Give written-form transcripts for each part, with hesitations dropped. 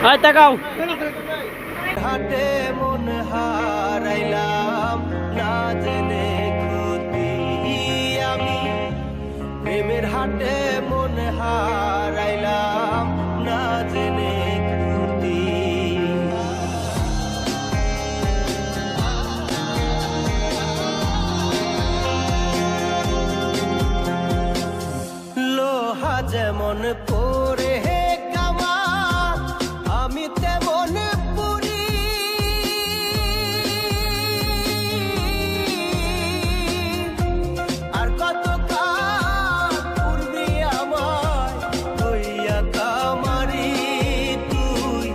আয় তাকাও। হাটে মন হারাইলাম না জেনে ক্ষতি আমি, প্রেমের হাটে মন হারাইলাম না জেনে ক্ষতি। লোহা যেমন পরে কামা, আমি তেমন পুরি। আর কত কাল পূর্বে আমার হইয়া কামারি, তুই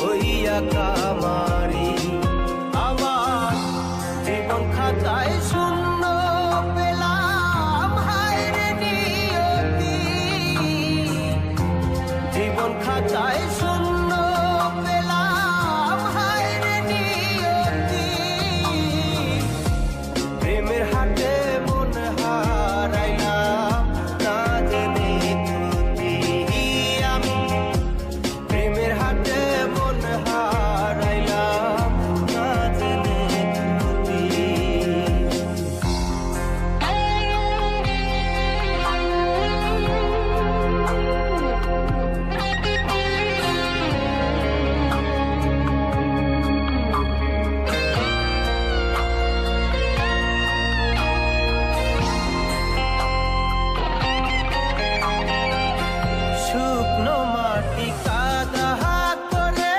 হইয়া কামারি। আমার জীবন খাতায় শূন্য পেলাম, হায় রে নিয়তি। জীবন খাতায় শূন্য পেলাম, হায় রে নিয়তি। প্রেমের হাটে মন হারাইলাম না জেনে ক্ষতি আমি, প্রেমের হাটে মন হারাইলাম না জেনে ক্ষতি। শুকনো মাটি কাদা করে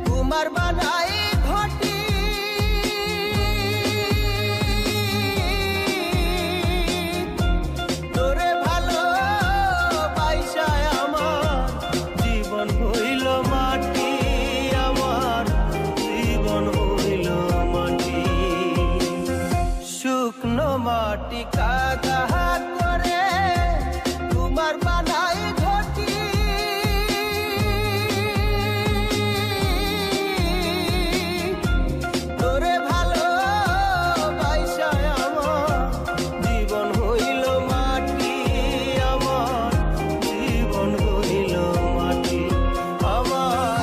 কুমার বানাই ঘটি। তোরে ভালো বাইসায় আমার জীবন হইল মাটি, আমার জীবন হইল মাটি। শুকনো মাটি কাদা করে তোমার বানাই ঘটি। তোরে ভালো বাইসায় আমার জীবন হইল মাটি, আমার জীবন হইল মাটি। আমার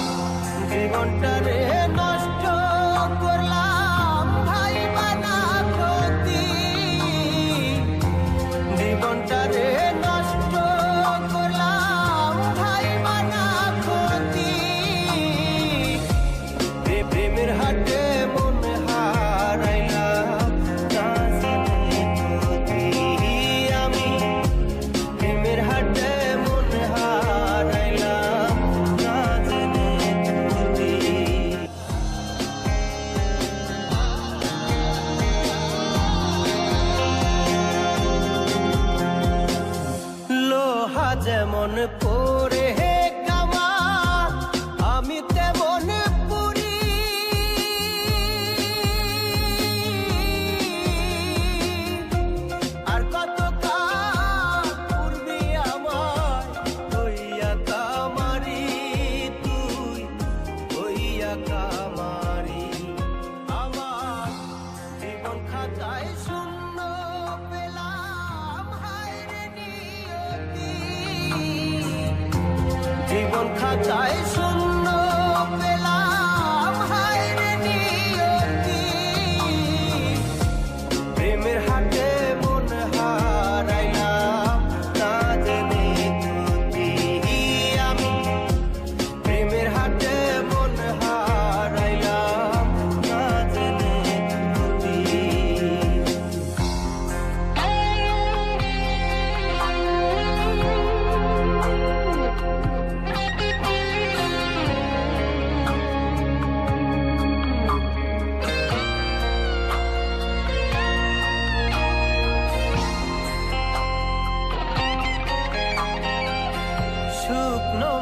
জীবনটারে নষ্ট করলাম ভাই বানা ক্ষতি। জীবনটারে নষ্ট করলাম ভাই বানা ক্ষতি। প্রেমের হাটে মন হারাইলাম না জেনে ক্ষতি আমি, প্রেমের হাটে মন হারাইলাম না জেনে ক্ষতি। লোহা যেমন পরে কামা, আমি তেমন পুরি। আর কত কাল পূর্বে আমার হইয়া কামারি, তুই হইয়া কামারি। আমার জীবন খাতায় শূন্য পেলাম, হায় রে নিয়তি। জীবন খাতায় শূন্য পেলাম, হায় রে নিয়তি। প্রেমের হাটে মন হারাইলাম না জেনে ক্ষতি আমি, প্রেমের হাটে মন হারাইলাম না জেনে ক্ষতি। শুকনো